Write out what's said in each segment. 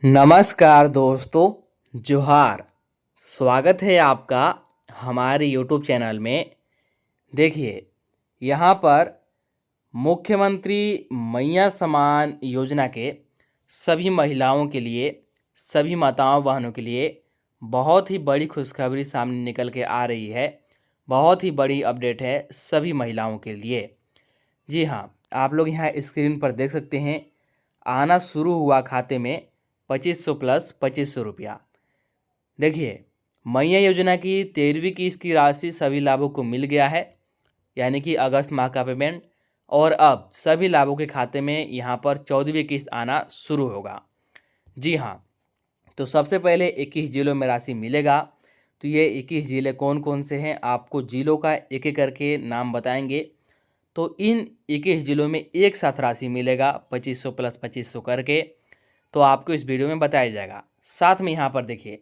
नमस्कार दोस्तों, जोहार। स्वागत है आपका हमारे यूट्यूब चैनल में। देखिए, यहाँ पर मुख्यमंत्री मैया समान योजना के सभी महिलाओं के लिए, सभी माताओं बहनों के लिए बहुत ही बड़ी खुशखबरी सामने निकल के आ रही है। बहुत ही बड़ी अपडेट है सभी महिलाओं के लिए। जी हाँ, आप लोग यहाँ स्क्रीन पर देख सकते हैं, आना शुरू हुआ खाते में 2500 प्लस 2500 रुपया। देखिए, मैया योजना की 13वीं किस्त की राशि सभी लाभों को मिल गया है, यानी कि अगस्त माह का पेमेंट। और अब सभी लाभों के खाते में यहाँ पर 14वीं किस्त आना शुरू होगा। जी हाँ, तो सबसे पहले 21 जिलों में राशि मिलेगा। तो ये 21 जिले कौन कौन से हैं, आपको जिलों का एक एक करके नाम बताएंगे। तो इन 21 जिलों में एक साथ राशि मिलेगा 2500 प्लस 2500 करके, तो आपको इस वीडियो में बताया जाएगा। साथ में यहाँ पर देखिए,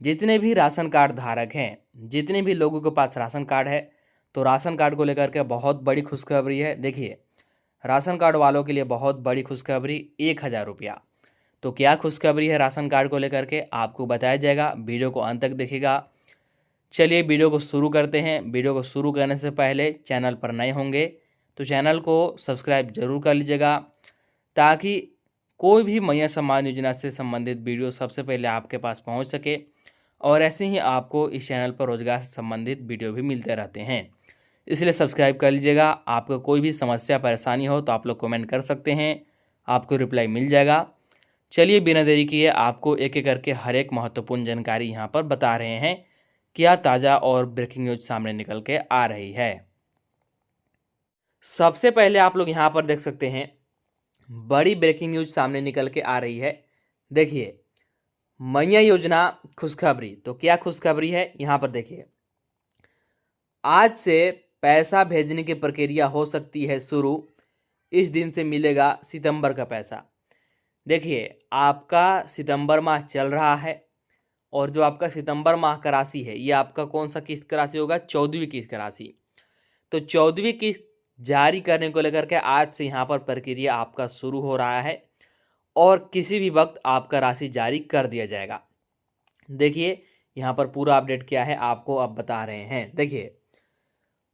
जितने भी राशन कार्ड धारक हैं, जितने भी लोगों के पास राशन कार्ड है, तो राशन कार्ड को लेकर के बहुत बड़ी खुशखबरी है। देखिए, राशन कार्ड वालों के लिए बहुत बड़ी खुशखबरी, 1000 रुपया। तो क्या खुशखबरी है राशन कार्ड को लेकर के, आपको बताया जाएगा। वीडियो को अंत तक देखिएगा। चलिए वीडियो को शुरू करते हैं। वीडियो को शुरू करने से पहले चैनल पर नए होंगे तो चैनल को सब्सक्राइब जरूर कर लीजिएगा, ताकि कोई भी मैया सम्मान योजना से संबंधित वीडियो सबसे पहले आपके पास पहुंच सके। और ऐसे ही आपको इस चैनल पर रोजगार से संबंधित वीडियो भी मिलते रहते हैं, इसलिए सब्सक्राइब कर लीजिएगा। आपको कोई भी समस्या परेशानी हो तो आप लोग कमेंट कर सकते हैं, आपको रिप्लाई मिल जाएगा। चलिए बिना देरी किए आपको एक एक करके हर एक महत्वपूर्ण जानकारी यहाँ पर बता रहे हैं, क्या ताज़ा और ब्रेकिंग न्यूज सामने निकल के आ रही है। सबसे पहले आप लोग यहाँ पर देख सकते हैं, बड़ी ब्रेकिंग न्यूज सामने निकल के आ रही है। देखिए, मैया योजना खुशखबरी। तो क्या खुशखबरी है, यहाँ पर देखिए, आज से पैसा भेजने की प्रक्रिया हो सकती है शुरू। इस दिन से मिलेगा सितंबर का पैसा। देखिए, आपका सितंबर माह चल रहा है, और जो आपका सितंबर माह का राशि है, ये आपका कौन सा किस्त का राशि होगा, 14वीं किस्त का राशि। तो 14वीं किस्त जारी करने को लेकर के आज से यहाँ पर प्रक्रिया आपका शुरू हो रहा है, और किसी भी वक्त आपका राशि जारी कर दिया जाएगा। देखिए, यहाँ पर पूरा अपडेट क्या है आपको अब बता रहे हैं। देखिए,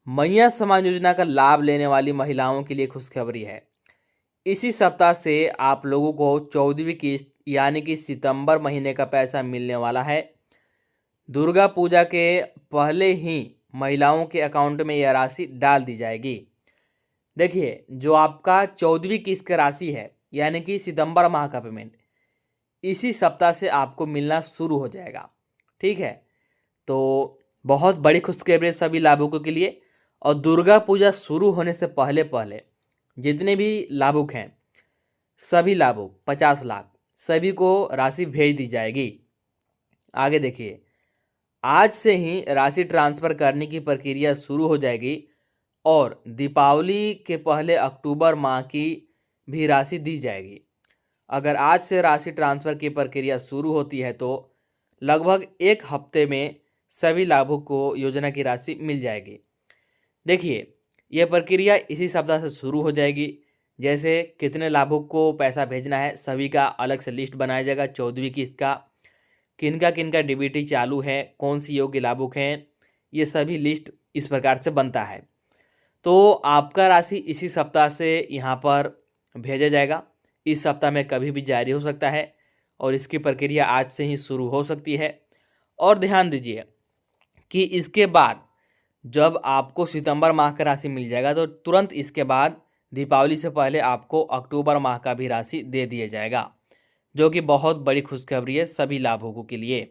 मैया सम्मान योजना का लाभ लेने वाली महिलाओं के लिए खुशखबरी है। इसी सप्ताह से आप लोगों को 14वीं किस्त यानी कि सितंबर महीने का पैसा मिलने वाला है। दुर्गा पूजा के पहले ही महिलाओं के अकाउंट में यह राशि डाल दी जाएगी। देखिए, जो आपका 14वीं किस्त का राशि है, यानी कि सितंबर माह का पेमेंट, इसी सप्ताह से आपको मिलना शुरू हो जाएगा। ठीक है, तो बहुत बड़ी खुशखबरी सभी लाभुकों के लिए। और दुर्गा पूजा शुरू होने से पहले पहले जितने भी लाभुक हैं, सभी लाभुक 50 लाख सभी को राशि भेज दी जाएगी। आगे देखिए, आज से ही राशि ट्रांसफ़र करने की प्रक्रिया शुरू हो जाएगी, और दीपावली के पहले अक्टूबर माह की भी राशि दी जाएगी। अगर आज से राशि ट्रांसफ़र की प्रक्रिया शुरू होती है तो लगभग एक हफ्ते में सभी लाभुक को योजना की राशि मिल जाएगी। देखिए, यह प्रक्रिया इसी सप्ताह से शुरू हो जाएगी। जैसे कितने लाभुक को पैसा भेजना है, सभी का अलग से लिस्ट बनाया जाएगा। 14वीं किस्त का किनका डीबीटी चालू है, कौन सी योग्य लाभुक हैं, ये सभी लिस्ट इस प्रकार से बनता है। तो आपका राशि इसी सप्ताह से यहाँ पर भेजा जाएगा। इस सप्ताह में कभी भी जारी हो सकता है, और इसकी प्रक्रिया आज से ही शुरू हो सकती है। और ध्यान दीजिए कि इसके बाद जब आपको सितंबर माह का राशि मिल जाएगा, तो तुरंत इसके बाद दीपावली से पहले आपको अक्टूबर माह का भी राशि दे दिया जाएगा, जो कि बहुत बड़ी खुशखबरी है सभी लाभुकों के लिए।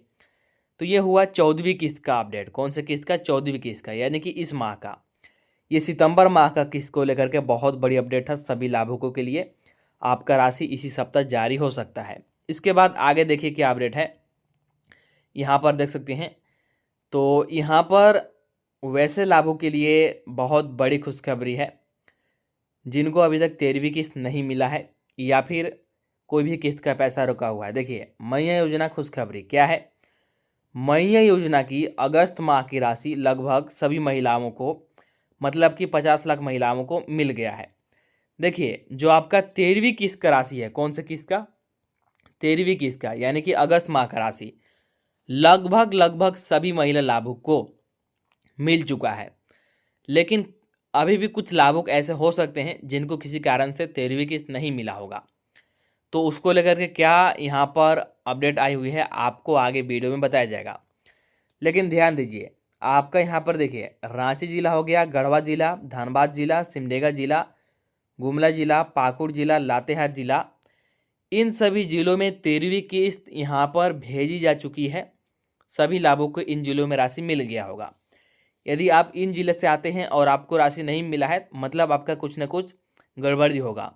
तो ये हुआ 14वीं किस्त का अपडेट। कौन से किस्त का, 14वीं किस्त का, यानी कि इस माह का। ये सितंबर माह का किस्त को लेकर के बहुत बड़ी अपडेट है सभी लाभुकों के लिए। आपका राशि इसी सप्ताह जारी हो सकता है। इसके बाद आगे देखिए क्या अपडेट है, यहाँ पर देख सकते हैं। तो यहाँ पर वैसे लाभों के लिए बहुत बड़ी खुशखबरी है जिनको अभी तक 13वीं किस्त नहीं मिला है, या फिर कोई भी किस्त का पैसा रुका हुआ है। देखिए, मैया योजना खुशखबरी क्या है। मैया योजना की अगस्त माह की राशि लगभग सभी महिलाओं को, मतलब कि 50 लाख महिलाओं को मिल गया है। देखिए, जो आपका 13वीं किस्त का राशि है, कौन से किस्त का, 13वीं किस्त का यानी कि अगस्त माह का राशि लगभग सभी महिला लाभुक को मिल चुका है। लेकिन अभी भी कुछ लाभुक ऐसे हो सकते हैं जिनको किसी कारण से 13वीं किस्त नहीं मिला होगा। तो उसको लेकर के क्या यहाँ पर अपडेट आई हुई है आपको आगे वीडियो में बताया जाएगा। लेकिन ध्यान दीजिए, आपका यहाँ पर देखिए रांची जिला हो गया, गढ़वा जिला, धनबाद जिला, सिमडेगा जिला, गुमला जिला, पाकुड़ जिला, लातेहार जिला, इन सभी जिलों में 13वीं किस्त यहाँ पर भेजी जा चुकी है। सभी लाभुकों को इन जिलों में राशि मिल गया होगा। यदि आप इन जिले से आते हैं और आपको राशि नहीं मिला है, मतलब आपका कुछ न कुछ गड़बड़ी होगा।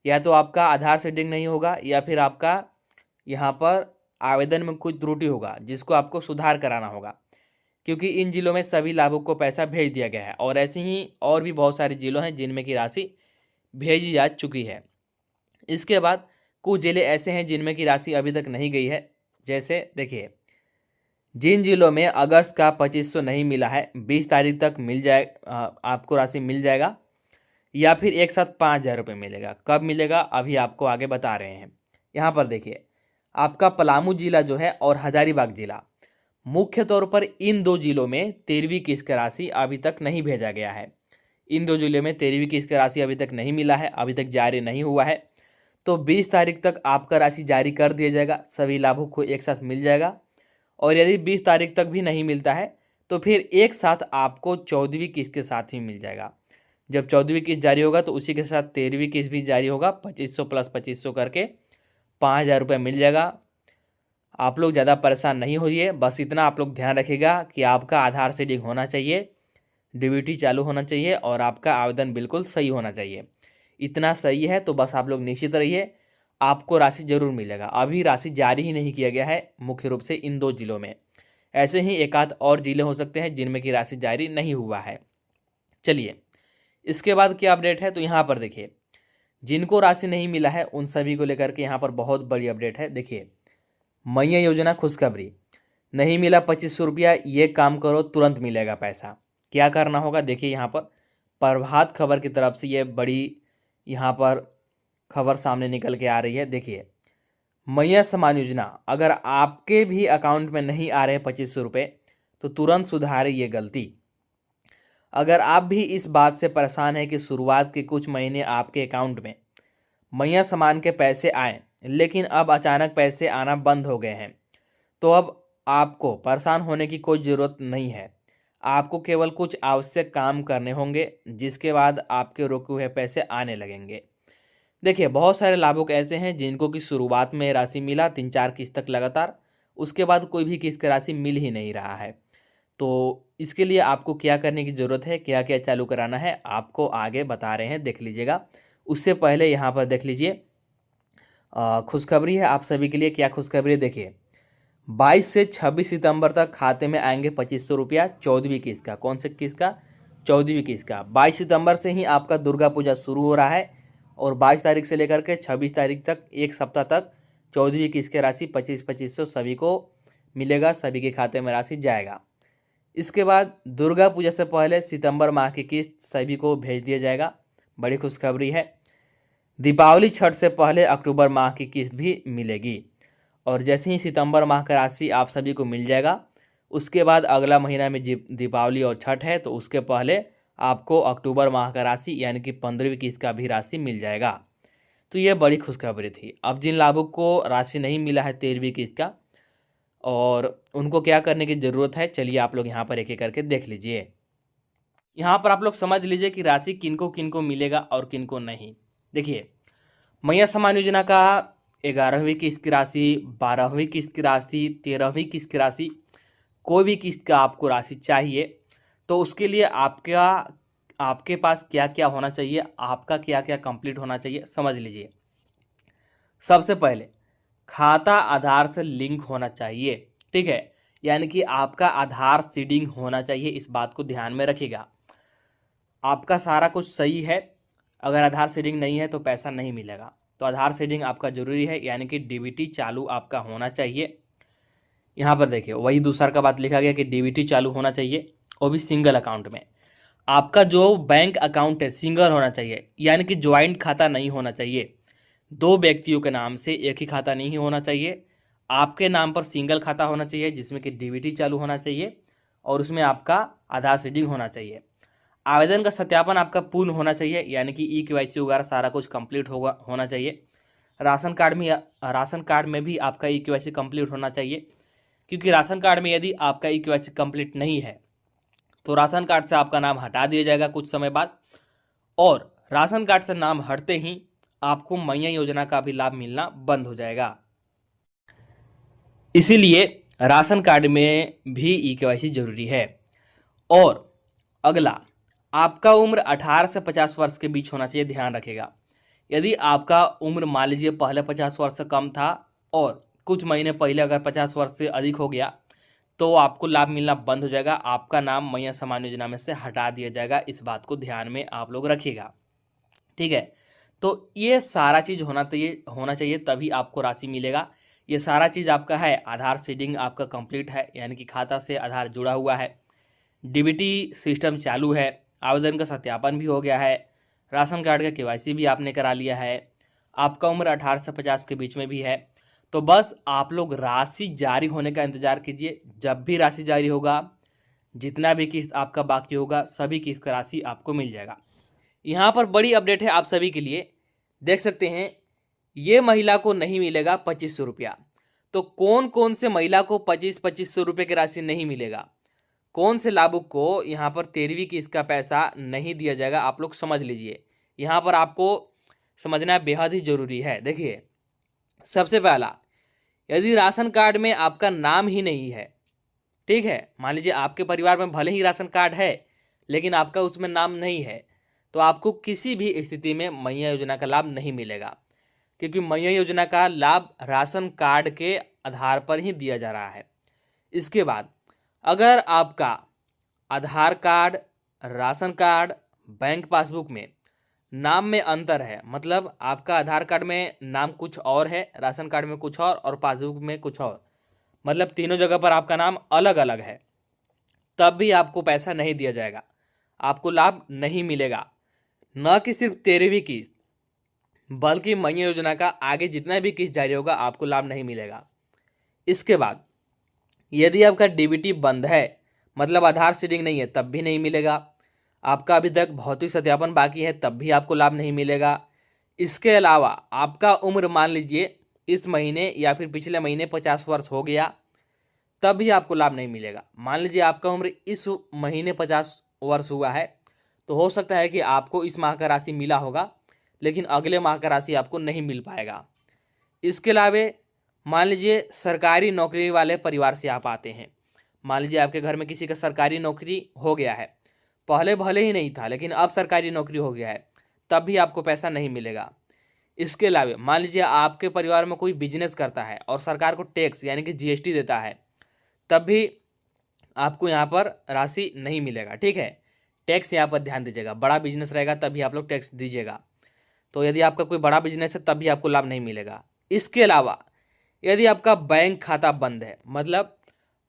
या तो आपका आधार सेटिंग नहीं होगा या फिर आपका यहाँ पर आवेदन में कुछ त्रुटि होगा जिसको आपको सुधार कराना होगा, क्योंकि इन जिलों में सभी लाभुकों को पैसा भेज दिया गया है। और ऐसे ही और भी बहुत सारे जिलों हैं जिनमें की राशि भेजी जा चुकी है। इसके बाद कुछ जिले ऐसे हैं जिनमें की राशि अभी तक नहीं गई है। जैसे देखिए, जिन जिलों में अगस्त का 2500 नहीं मिला है, 20 तारीख तक मिल जाए, आपको राशि मिल जाएगा या फिर एक साथ 5,000 रुपये मिलेगा। कब मिलेगा अभी आपको आगे बता रहे हैं। यहाँ पर देखिए, आपका पलामू जिला जो है और हजारीबाग जिला, मुख्य तौर पर इन दो जिलों में 13वीं किस्त की राशि अभी तक नहीं भेजा गया है। इन दो जिलों में 13वीं किस्त की राशि अभी तक नहीं मिला है, अभी तक जारी नहीं हुआ है। तो 20 तारीख तक आपका राशि जारी कर दिया जाएगा, सभी लाभुक को एक साथ मिल जाएगा। और यदि 20 तारीख तक भी नहीं मिलता है तो फिर एक साथ आपको 14वीं किस्त के साथ ही मिल जाएगा। जब 14वीं किस्त जारी होगा तो उसी के साथ 13वीं किस्त भी जारी होगा। 2500 प्लस 2500 करके 5,000 रुपये मिल जाएगा। आप लोग ज़्यादा परेशान नहीं होइए, बस इतना आप लोग ध्यान रखिएगा कि आपका आधार सीडिंग होना चाहिए, डीबीटी चालू होना चाहिए और आपका आवेदन बिल्कुल सही होना चाहिए। इतना सही है तो बस आप लोग निश्चित रहिए, आपको राशि जरूर मिलेगा। अभी राशि जारी ही नहीं किया गया है मुख्य रूप से इन दो जिलों में। ऐसे ही एक आध और जिले हो सकते हैं जिनमें की राशि जारी नहीं हुआ है। चलिए, इसके बाद क्या अपडेट है तो यहाँ पर देखिए, जिनको राशि नहीं मिला है उन सभी को लेकर के यहाँ पर बहुत बड़ी अपडेट है। देखिए, मैया योजना खुशखबरी, नहीं मिला 2500 रुपया, ये काम करो तुरंत मिलेगा पैसा। क्या करना होगा देखिए, यहाँ पर प्रभात खबर की तरफ से ये बड़ी यहाँ पर खबर सामने निकल के आ रही है। देखिए, मैया सम्मान योजना, अगर आपके भी अकाउंट में नहीं आ रहे 2500 रुपये तो तुरंत सुधारें ये गलती। अगर आप भी इस बात से परेशान हैं कि शुरुआत के कुछ महीने आपके अकाउंट में मैया सम्मान के पैसे आए लेकिन अब अचानक पैसे आना बंद हो गए हैं, तो अब आपको परेशान होने की कोई ज़रूरत नहीं है। आपको केवल कुछ आवश्यक काम करने होंगे, जिसके बाद आपके रुके हुए पैसे आने लगेंगे। देखिए, बहुत सारे लाभुक ऐसे हैं जिनको कि शुरुआत में राशि मिला 3-4 किस्त तक लगातार, उसके बाद कोई भी किस्त की राशि मिल ही नहीं रहा है। तो इसके लिए आपको क्या करने की ज़रूरत है, क्या क्या चालू कराना है, आपको आगे बता रहे हैं, देख लीजिएगा। उससे पहले यहाँ पर देख लीजिए, खुशखबरी है आप सभी के लिए। क्या खुशखबरी है देखिए, 22 से 26 सितंबर तक खाते में आएंगे 2500 रुपया 14वीं किस्त का। कौन से किस्त का? 14वीं किस्त का। 22 सितंबर से ही आपका दुर्गा पूजा शुरू हो रहा है और 22 तारीख से लेकर के 26 तारीख तक एक सप्ताह तक 14वीं किस्त की राशि 2500 सभी को मिलेगा, सभी के खाते में राशि जाएगा। इसके बाद दुर्गा पूजा से पहले सितंबर माह की किस्त सभी को भेज दिया जाएगा, बड़ी खुशखबरी है। दीपावली छठ से पहले अक्टूबर माह की किस्त भी मिलेगी और जैसे ही सितंबर माह का राशि आप सभी को मिल जाएगा, उसके बाद अगला महीना में दीपावली और छठ है तो उसके पहले आपको अक्टूबर माह का राशि यानी कि 15वीं किस्त का भी राशि मिल जाएगा। तो ये बड़ी खुशखबरी थी। अब जिन लाभुक को राशि नहीं मिला है 13वीं किस्त का और उनको क्या करने की ज़रूरत है, चलिए आप लोग यहाँ पर एक एक करके देख लीजिए। यहाँ पर आप लोग समझ लीजिए कि राशि किनको किनको मिलेगा और किनको नहीं। देखिए, मैया सम्मान योजना का 11वीं किस्त की राशि, 12वीं किस्त की राशि, 13वीं किस्त की राशि, कोई भी किस्त का आपको राशि चाहिए तो उसके लिए आपके पास क्या क्या होना चाहिए, आपका क्या क्या कंप्लीट होना चाहिए, समझ लीजिए। सबसे पहले खाता आधार से लिंक होना चाहिए, ठीक है, यानी कि आपका आधार सीडिंग होना चाहिए। इस बात को ध्यान में रखिएगा। आपका सारा कुछ सही है, अगर आधार सीडिंग नहीं है तो पैसा नहीं मिलेगा। तो आधार सीडिंग आपका जरूरी है, यानी कि डीबीटी चालू आपका होना चाहिए। यहाँ पर देखिए, वही दूसरा का बात लिखा गया कि डीबीटी चालू होना चाहिए, वो भी सिंगल अकाउंट में। आपका जो बैंक अकाउंट है सिंगल होना चाहिए, यानी कि ज्वाइंट खाता नहीं होना चाहिए। दो व्यक्तियों के नाम से एक ही खाता नहीं होना चाहिए। आपके नाम पर सिंगल खाता होना चाहिए जिसमें कि डीबीटी चालू होना चाहिए और उसमें आपका आधार सीडिंग होना चाहिए। आवेदन का सत्यापन आपका पूर्ण होना चाहिए, यानी कि ई-केवाईसी वगैरह सारा कुछ कंप्लीट होना चाहिए। राशन कार्ड में भी आपका ई-केवाईसी कंप्लीट होना चाहिए, क्योंकि राशन कार्ड में यदि आपका ई-केवाईसी कंप्लीट नहीं है तो राशन कार्ड से आपका नाम हटा दिया जाएगा कुछ समय बाद, और राशन कार्ड से नाम हटते ही आपको मैया योजना का भी लाभ मिलना बंद हो जाएगा। इसीलिए राशन कार्ड में भी ई-केवाईसी जरूरी है। और अगला, आपका उम्र 18 से 50 वर्ष के बीच होना चाहिए, ध्यान रखिएगा। यदि आपका उम्र मान लीजिए पहले 50 वर्ष से कम था और कुछ महीने पहले अगर 50 वर्ष से अधिक हो गया तो आपको लाभ मिलना बंद हो जाएगा, आपका नाम मैया सम्मान योजना में से हटा दिया जाएगा। इस बात को ध्यान में आप लोग रखिएगा, ठीक है। तो ये सारा चीज़ होना चाहिए तभी आपको राशि मिलेगा। ये सारा चीज़ आपका है, आधार सीडिंग आपका कंप्लीट है, यानी कि खाता से आधार जुड़ा हुआ है, डीबीटी सिस्टम चालू है, आवेदन का सत्यापन भी हो गया है, राशन कार्ड का केवाईसी भी आपने करा लिया है, आपका उम्र 18 से 50 के बीच में भी है। तो बस आप लोग राशि जारी होने का इंतज़ार कीजिए। जब भी राशि जारी होगा, जितना भी किस्त आपका बाकी होगा, सभी किस्त का राशि आपको मिल जाएगा। यहाँ पर बड़ी अपडेट है आप सभी के लिए, देख सकते हैं, ये महिला को नहीं मिलेगा 2500 रुपया। तो कौन कौन से महिला को 2500 रुपये की राशि नहीं मिलेगा, कौन से लाभुक को यहाँ पर 13वीं किस्त का पैसा नहीं दिया जाएगा, आप लोग समझ लीजिए। यहाँ पर आपको समझना बेहद ही ज़रूरी है। देखिए, सबसे पहला, यदि राशन कार्ड में आपका नाम ही नहीं है, ठीक है, मान लीजिए आपके परिवार में भले ही राशन कार्ड है लेकिन आपका उसमें नाम नहीं है, तो आपको किसी भी स्थिति में मैया योजना का लाभ नहीं मिलेगा, क्योंकि मैया योजना का लाभ राशन कार्ड के आधार पर ही दिया जा रहा है। इसके बाद, अगर आपका Aadhaar card, ration card, bank passbook में नाम में अंतर है, मतलब आपका आधार कार्ड में नाम कुछ और है, राशन कार्ड में कुछ और पासबुक में कुछ और, मतलब तीनों जगह पर आपका नाम अलग अलग है, तब भी आपको पैसा नहीं दिया जाएगा, आपको लाभ नहीं मिलेगा। न कि सिर्फ 13वीं किस्त, बल्कि मैया योजना का आगे जितना भी किस्त जारी होगा आपको लाभ नहीं मिलेगा। इसके बाद, यदि आपका डीबीटी बंद है, मतलब आधार सीडिंग नहीं है, तब भी नहीं मिलेगा। आपका अभी तक भौतिक सत्यापन बाकी है, तब भी आपको लाभ नहीं मिलेगा। इसके अलावा आपका उम्र मान लीजिए इस महीने या फिर पिछले महीने 50 वर्ष हो गया, तब भी आपको लाभ नहीं मिलेगा। मान लीजिए आपका उम्र इस महीने 50 वर्ष हुआ है, तो हो सकता है कि आपको इस माह का राशि मिला होगा लेकिन अगले माह का राशि आपको नहीं मिल पाएगा। इसके अलावा मान लीजिए सरकारी नौकरी वाले परिवार से आप आते हैं, मान लीजिए आपके घर में किसी का सरकारी नौकरी हो गया है, पहले भले ही नहीं था लेकिन अब सरकारी नौकरी हो गया है, तब भी आपको पैसा नहीं मिलेगा। इसके अलावा मान लीजिए आपके परिवार में कोई बिजनेस करता है और सरकार को टैक्स यानी कि जीएसटी देता है, तब भी आपको यहाँ पर राशि नहीं मिलेगा, ठीक है। टैक्स यहाँ पर ध्यान दीजिएगा, बड़ा बिजनेस रहेगा तभी आप लोग टैक्स दीजिएगा। तो यदि आपका कोई बड़ा बिजनेस है तब भी आपको लाभ नहीं मिलेगा। इसके अलावा यदि आपका बैंक खाता बंद है, मतलब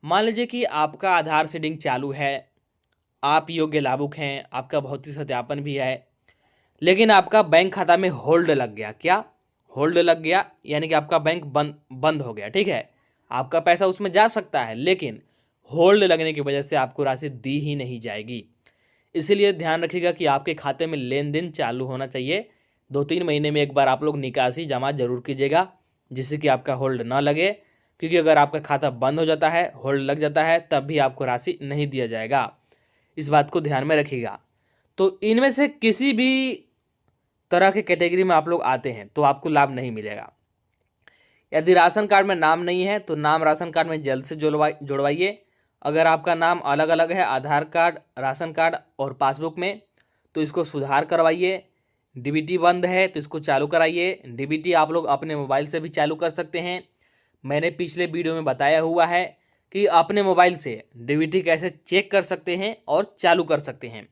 मान लीजिए कि आपका आधार सीडिंग चालू है, आप योग्य लाभुक हैं, आपका भौतिक सत्यापन भी है, लेकिन आपका बैंक खाता में होल्ड लग गया। क्या होल्ड लग गया? यानी कि आपका बैंक बंद हो गया, ठीक है। आपका पैसा उसमें जा सकता है लेकिन होल्ड लगने की वजह से आपको राशि दी ही नहीं जाएगी। इसीलिए ध्यान रखिएगा कि आपके खाते में लेन देन चालू होना चाहिए। 2-3 महीने में एक बार आप लोग निकासी जमा जरूर कीजिएगा, जिससे कि आपका होल्ड ना लगे, क्योंकि अगर आपका खाता बंद हो जाता है, होल्ड लग जाता है, तब भी आपको राशि नहीं दिया जाएगा। इस बात को ध्यान में रखिएगा। तो इनमें से किसी भी तरह के कैटेगरी में आप लोग आते हैं तो आपको लाभ नहीं मिलेगा। यदि राशन कार्ड में नाम नहीं है तो नाम राशन कार्ड में जल्द से जुड़वाइए। अगर आपका नाम अलग अलग है आधार कार्ड, राशन कार्ड और पासबुक में, तो इसको सुधार करवाइए। डीबीटी बंद है तो इसको चालू कराइए। डीबीटी आप लोग अपने मोबाइल से भी चालू कर सकते हैं। मैंने पिछले वीडियो में बताया हुआ है कि अपने मोबाइल से डीबीटी कैसे चेक कर सकते हैं और चालू कर सकते हैं।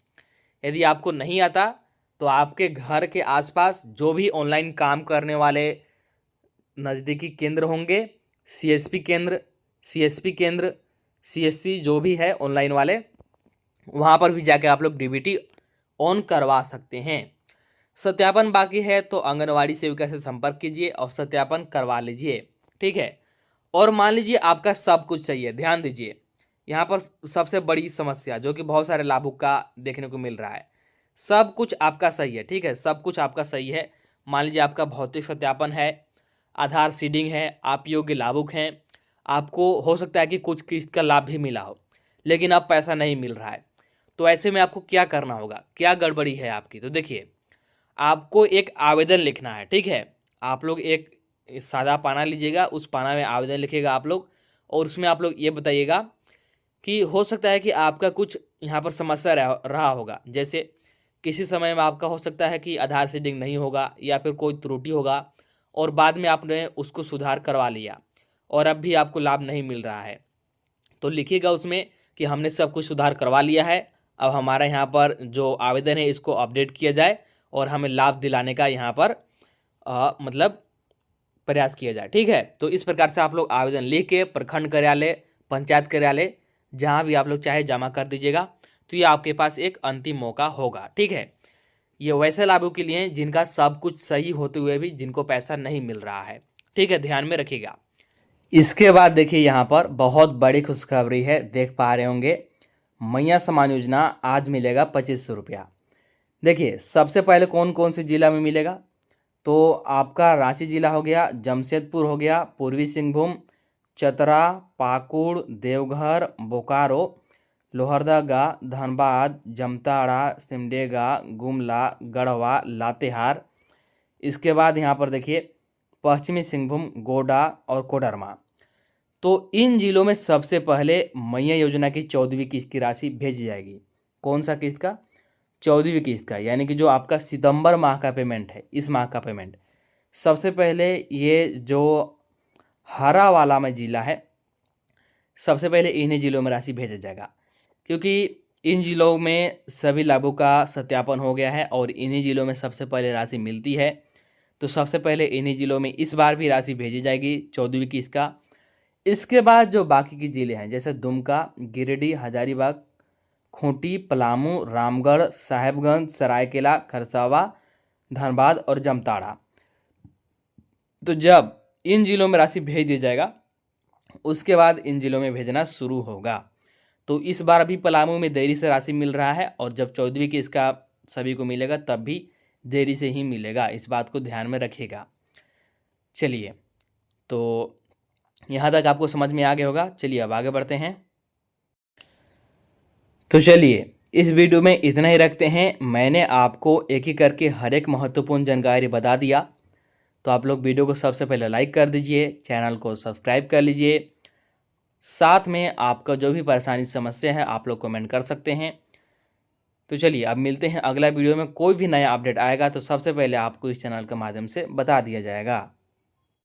यदि आपको नहीं आता तो आपके घर के आसपास जो भी ऑनलाइन काम करने वाले नज़दीकी केंद्र होंगे, सीएसपी केंद्र, सीएससी जो भी है ऑनलाइन वाले, वहाँ पर भी जाके आप लोग डीबीटी ऑन करवा सकते हैं। सत्यापन बाकी है तो आंगनवाड़ी सेविका से संपर्क कीजिए और सत्यापन करवा लीजिए, ठीक है। और मान लीजिए आपका सब कुछ सही है, ध्यान दीजिए, यहाँ पर सबसे बड़ी समस्या जो कि बहुत सारे लाभुक का देखने को मिल रहा है, सब कुछ आपका सही है, ठीक है, सब कुछ आपका सही है। मान लीजिए आपका भौतिक सत्यापन है, आधार सीडिंग है, आप योग्य लाभुक हैं, आपको हो सकता है कि कुछ किस्त का लाभ भी मिला हो, लेकिन अब पैसा नहीं मिल रहा है। तो ऐसे में आपको क्या करना होगा, क्या गड़बड़ी है आपकी? तो देखिए, आपको एक आवेदन लिखना है, ठीक है। आप लोग एक सादा पाना लीजिएगा, उस पाना में आवेदन लिखिएगा आप लोग, और उसमें आप लोग ये बताइएगा कि हो सकता है कि आपका कुछ यहाँ पर समस्या रहा होगा। जैसे किसी समय में आपका हो सकता है कि आधार सीडिंग नहीं होगा या फिर कोई त्रुटि होगा, और बाद में आपने उसको सुधार करवा लिया और अब भी आपको लाभ नहीं मिल रहा है। तो लिखिएगा उसमें कि हमने सब कुछ सुधार करवा लिया है, अब हमारा यहाँ पर जो आवेदन है इसको अपडेट किया जाए और हमें लाभ दिलाने का यहाँ पर मतलब प्रयास किया जाए, ठीक है। तो इस प्रकार से आप लोग आवेदन लिख के प्रखंड कार्यालय, पंचायत कार्यालय, जहाँ भी आप लोग चाहे जमा कर दीजिएगा। तो ये आपके पास एक अंतिम मौका होगा, ठीक है। ये वैसे लाभों के लिए जिनका सब कुछ सही होते हुए भी जिनको पैसा नहीं मिल रहा है, ठीक है, ध्यान में रखिएगा। इसके बाद देखिए यहाँ पर बहुत बड़ी खुशखबरी है, देख पा रहे होंगे, मैया सम्मान योजना आज मिलेगा 2500 रुपया। देखिए सबसे पहले कौन कौन से जिला में मिलेगा, तो आपका रांची जिला हो गया, जमशेदपुर हो गया, पूर्वी सिंहभूम, चतरा, पाकुड़, देवघर, बोकारो, लोहरदगा, धनबाद, जामताड़ा, सिमडेगा, गुमला, गढ़वा, लातेहार। इसके बाद यहाँ पर देखिए पश्चिमी सिंहभूम, गोड्डा और कोडरमा। तो इन जिलों में सबसे पहले मैया योजना की 14वीं किस्त की राशि भेजी जाएगी। कौन सा किस्त का? 14वीं किस्त का, यानी कि जो आपका सितंबर माह का पेमेंट है, इस माह का पेमेंट सबसे पहले ये जो हरा वाला में जिला है, सबसे पहले इन्हीं जिलों में राशि भेजा जाएगा, क्योंकि इन जिलों में सभी लाभों का सत्यापन हो गया है और इन्हीं जिलों में सबसे पहले राशि मिलती है। तो सबसे पहले इन्हीं जिलों में इस बार भी राशि भेजी जाएगी 14वीं किस्त का। इसके बाद जो बाकी के जिले हैं जैसे दुमका, गिरिडीह, हजारीबाग, खूंटी, पलामू, रामगढ़, साहेबगंज, सरायकेला, खरसावा, धनबाद और जामताड़ा, तो जब इन जिलों में राशि भेज दिया जाएगा उसके बाद इन जिलों में भेजना शुरू होगा। तो इस बार अभी पलामू में देरी से राशि मिल रहा है और जब 14वीं की इसका सभी को मिलेगा तब भी देरी से ही मिलेगा, इस बात को ध्यान में रखिएगा। चलिए, तो यहाँ तक आपको समझ में आ गया होगा। चलिए अब आगे बढ़ते हैं। तो चलिए इस वीडियो में इतना ही रखते हैं। मैंने आपको एक एक करके हर एक महत्वपूर्ण जानकारी बता दिया। तो आप लोग वीडियो को सबसे पहले लाइक कर दीजिए, चैनल को सब्सक्राइब कर लीजिए, साथ में आपका जो भी परेशानी समस्या है आप लोग कमेंट कर सकते हैं। तो चलिए अब मिलते हैं अगला वीडियो में। कोई भी नया अपडेट आएगा तो सबसे पहले आपको इस चैनल के माध्यम से बता दिया जाएगा।